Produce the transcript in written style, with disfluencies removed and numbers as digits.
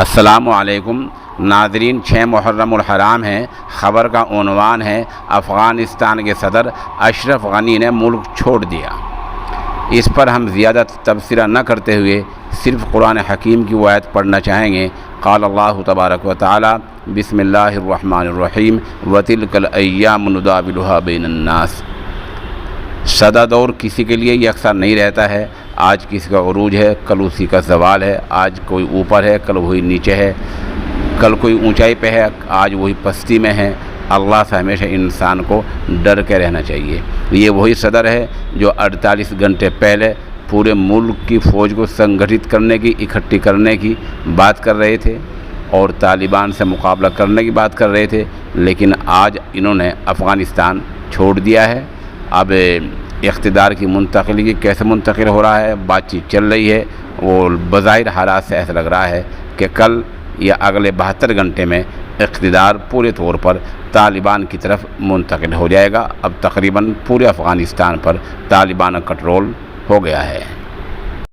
السلام علیکم ناظرین، 6 محرم الحرام ہے۔ خبر کا عنوان ہے افغانستان کے صدر اشرف غنی نے ملک چھوڑ دیا۔ اس پر ہم زیادہ تبصرہ نہ کرتے ہوئے صرف قرآن حکیم کی وہ آیت پڑھنا چاہیں گے۔ قال اللہ تبارک و تعالی بسم اللہ الرحمن الرحیم وَتِلْكَ الْأَيَّامُ نُدَاوِلُهَا بَيْنَ النَّاسِ۔ سدا دور کسی کے لیے یکساں نہیں رہتا ہے۔ آج کسی کا عروج ہے، کل اسی کا زوال ہے۔ آج کوئی اوپر ہے، کل وہی نیچے ہے۔ کل کوئی اونچائی پہ ہے، آج وہی پستی میں ہے۔ اللہ سے ہمیشہ انسان کو ڈر کے رہنا چاہیے۔ یہ وہی صدر ہے جو 48 گھنٹے پہلے پورے ملک کی فوج کو سنگٹھت کرنے کی، اکٹھی کرنے کی بات کر رہے تھے اور طالبان سے مقابلہ کرنے کی بات کر رہے تھے، لیکن آج انہوں نے افغانستان چھوڑ دیا ہے۔ اب اقتدار کی منتقلی کیسے منتقل ہو رہا ہے، بات چیت چل رہی ہے۔ وہ بظاہر حالات سے ایسا لگ رہا ہے کہ کل یا اگلے 72 گھنٹے میں اقتدار پورے طور پر طالبان کی طرف منتقل ہو جائے گا۔ اب تقریباً پورے افغانستان پر طالبان کا کنٹرول ہو گیا ہے۔